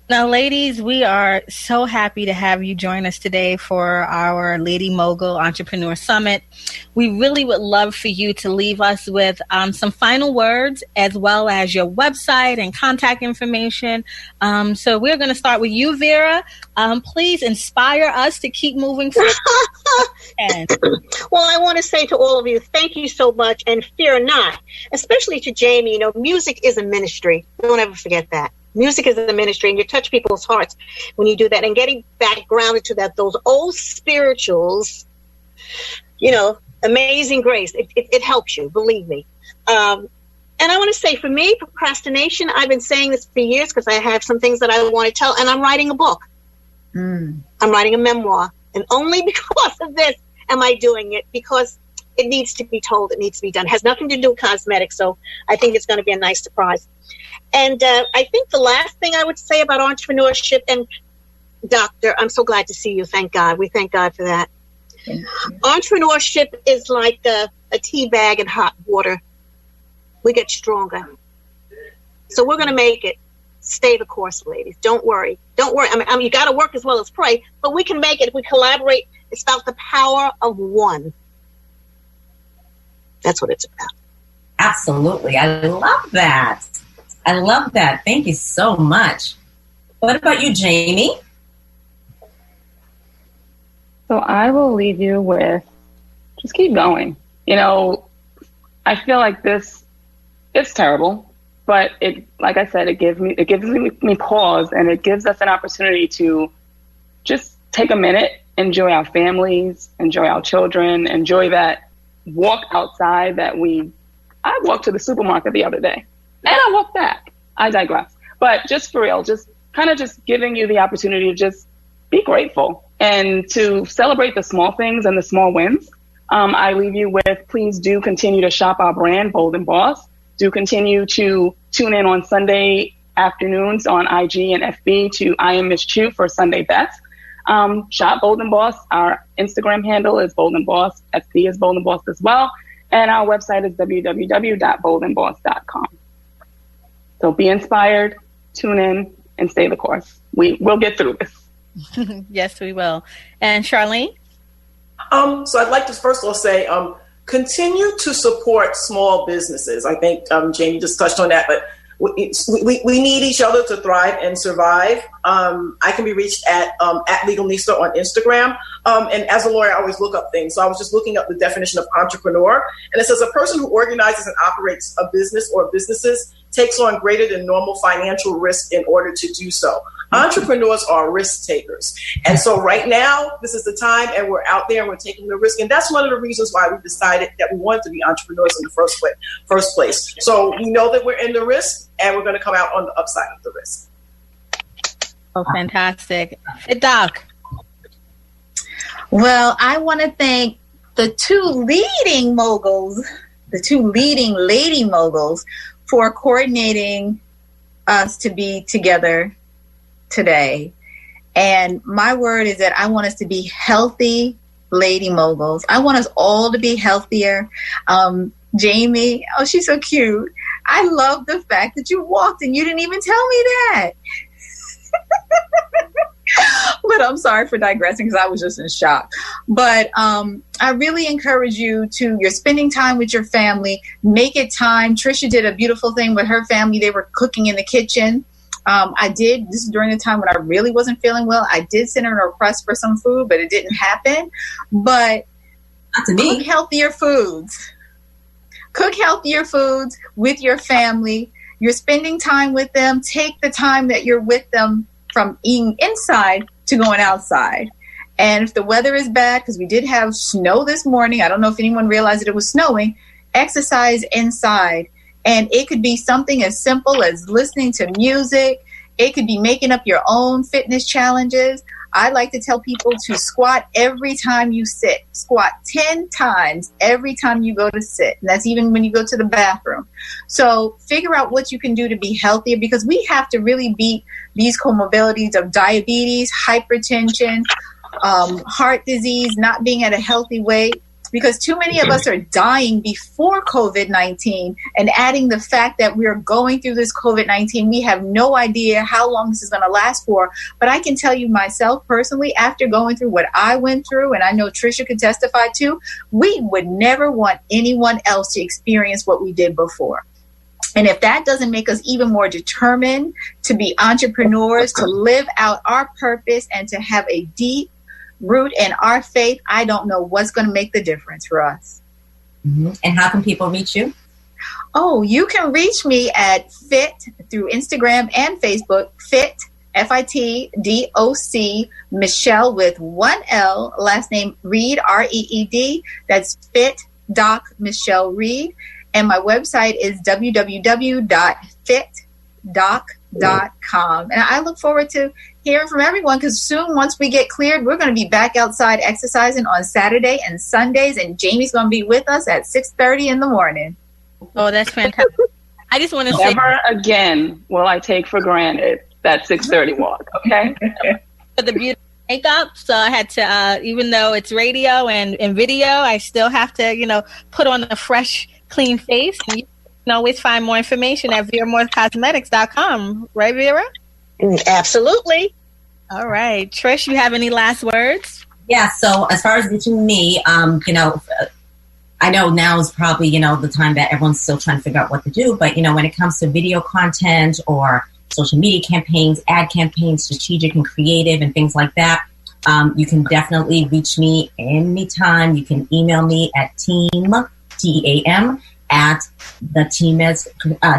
S2: Now, ladies, we are so happy to have you join us today for our Lady Mogul Entrepreneur Summit. We really would love for you to leave us with some final words, as well as your website and contact information. So we're going to start with you, Vera. Please inspire us to keep moving forward.
S4: Well, I want to say to all of you, thank you so much, and fear not, especially to Jamie. You know, music is a ministry. Don't ever forget that. Music is a ministry, and you touch people's hearts when you do that. And getting back grounded to that, those old spirituals, you know, Amazing Grace, it helps you, believe me. And I want to say, for me, procrastination, I've been saying this for years because I have some things that I want to tell, and I'm writing a book. I'm writing a memoir, and only because of this am I doing it, because it needs to be told, it needs to be done. It has nothing to do with cosmetics, so I think it's going to be a nice surprise. And I think the last thing I would say about entrepreneurship, and Doctor, I'm so glad to see you. Thank God. We thank God for that. Entrepreneurship is like a tea bag in hot water. We get stronger. So we're going to make it. Stay the course, ladies. Don't worry. Don't worry. I mean, you got to work as well as pray, but we can make it if we collaborate. It's about the power of one. That's what it's about.
S3: Absolutely. I love that. I love that. Thank you so much. What about you, Jamie?
S5: So I will leave you with, just keep going. You know, I feel like this, it's terrible, but it, like I said, it gives me pause, and it gives us an opportunity to just take a minute, enjoy our families, enjoy our children, enjoy that walk outside that I walked to the supermarket the other day. And I walk back. I digress. But just for real, just kind of just giving you the opportunity to just be grateful and to celebrate the small things and the small wins. I leave you with, please do continue to shop our brand, Bold and Boss. Do continue to tune in on Sunday afternoons on IG and FB to I Am Miss Chu for Sunday Best. Shop Bold and Boss. Our Instagram handle is Bold and Boss. FB is Bold and Boss as well. And our website is www.boldandboss.com. So be inspired, tune in, and stay the course. We'll get through this.
S2: Yes, we will. And Charlene?
S6: So I'd like to first of all say, continue to support small businesses. I think Jamie just touched on that, but we need each other to thrive and survive. I can be reached at Leganista on Instagram. And as a lawyer, I always look up things. So I was just looking up the definition of entrepreneur. And it says a person who organizes and operates a business or businesses takes on greater than normal financial risk in order to do so. Entrepreneurs are risk takers. And so right now, this is the time, and we're out there and we're taking the risk. And that's one of the reasons why we decided that we wanted to be entrepreneurs in the first place. So we know that we're in the risk, and we're going to come out on the upside of the risk.
S2: Oh, fantastic. Hey, Doc.
S7: Well, I want to thank the two leading lady moguls, for coordinating us to be together today. And my word is that I want us to be healthy lady moguls. I want us all to be healthier. Jamie, oh, she's so cute. I love the fact that you walked and you didn't even tell me that. But I'm sorry for digressing because I was just in shock. But I really encourage you you're spending time with your family. Make it time. Tricia did a beautiful thing with her family. They were cooking in the kitchen. This is during the time when I really wasn't feeling well. I did send her a request for some food, but it didn't happen. But cook healthier foods. Cook healthier foods with your family You're spending time with them. Take the time that you're with them from being inside to going outside. And if the weather is bad, because we did have snow this morning, I don't know if anyone realized that it was snowing, exercise inside. And it could be something as simple as listening to music. It could be making up your own fitness challenges. I like to tell people to squat every time you sit. Squat 10 times every time you go to sit. And that's even when you go to the bathroom. So figure out what you can do to be healthier, because we have to really beat these comorbidities of diabetes, hypertension, heart disease, not being at a healthy weight, because too many of us are dying before COVID-19, and adding the fact that we're going through this COVID-19, we have no idea how long this is going to last for. But I can tell you myself personally, after going through what I went through, and I know Tricia could testify too, we would never want anyone else to experience what we did before. And if that doesn't make us even more determined to be entrepreneurs, to live out our purpose, and to have a deep root in our faith, I don't know what's going to make the difference for us.
S3: Mm-hmm. And how can people reach you?
S7: Oh, you can reach me at Fit through Instagram and Facebook, Fit, FITDOC, Michele with one L, last name Reed, REED. That's Fit Doc Michele Reed. And my website is www.fitdoc.com. And I look forward to hearing from everyone, because soon, once we get cleared, we're going to be back outside exercising on Saturday and Sundays, and Jamie's going to be with us at 6:30 in the morning.
S2: Oh, that's fantastic. I just want to say,
S5: never again will I take for granted that 6:30 walk, okay?
S2: for the beautiful makeup, so I had to, even though it's radio and video, I still have to, put on a fresh, clean face. And you can always find more information at VeraMooreCosmetics.com. Right, Vera?
S4: Absolutely.
S2: All right. Trish, you have any last words?
S3: Yeah, so as far as reaching me, I know now is probably, the time that everyone's still trying to figure out what to do. But, when it comes to video content or social media campaigns, ad campaigns, strategic and creative and things like that, you can definitely reach me anytime. You can email me at team, T-E-A-M, at the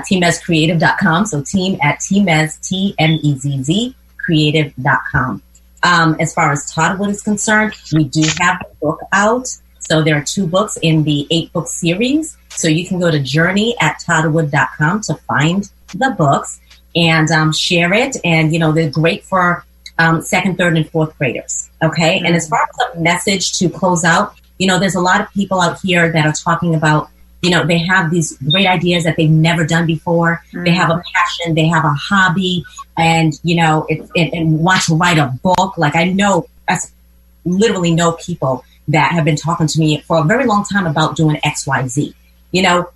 S3: teamezcreative.com. So team at teamez, T-M-E-Z-Z, creative.com. As far as Toddlewood is concerned, we do have a book out. So there are 2 books in the 8-book series. So you can go to journey@toddlewood.com to find the books and share it. And, they're great for 2nd, 3rd, and 4th graders. Okay. Mm-hmm. And as far as a message to close out, there's a lot of people out here that are talking about, they have these great ideas that they've never done before. Mm-hmm. They have a passion, they have a hobby, and, and want to write a book. Like I literally know people that have been talking to me for a very long time about doing XYZ. You're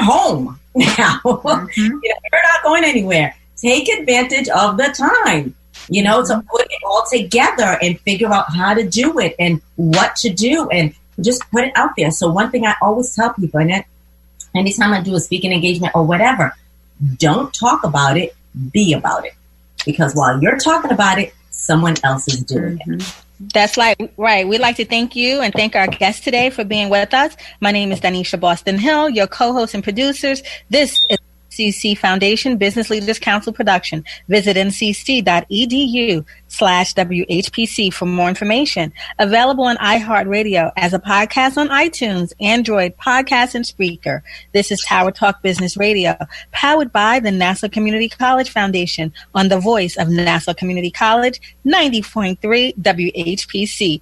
S3: home now. Mm-hmm. You're not going anywhere. Take advantage of the time, to put it all together and figure out how to do it and what to do and just put it out there. So one thing I always tell people, and anytime I do a speaking engagement or whatever, don't talk about it, be about it. Because while you're talking about it, someone else is doing it.
S2: That's right. We'd like to thank you and thank our guests today for being with us. My name is Donyshia Boston-Hill, your co-host and producers. This is NCC Foundation Business Leaders Council production. Visit ncc.edu/WHPC for more information. Available on iHeartRadio as a podcast on iTunes, Android, Podcast, and Spreaker. This is Tower Talk Business Radio, powered by the Nassau Community College Foundation on the voice of Nassau Community College, 90.3 WHPC.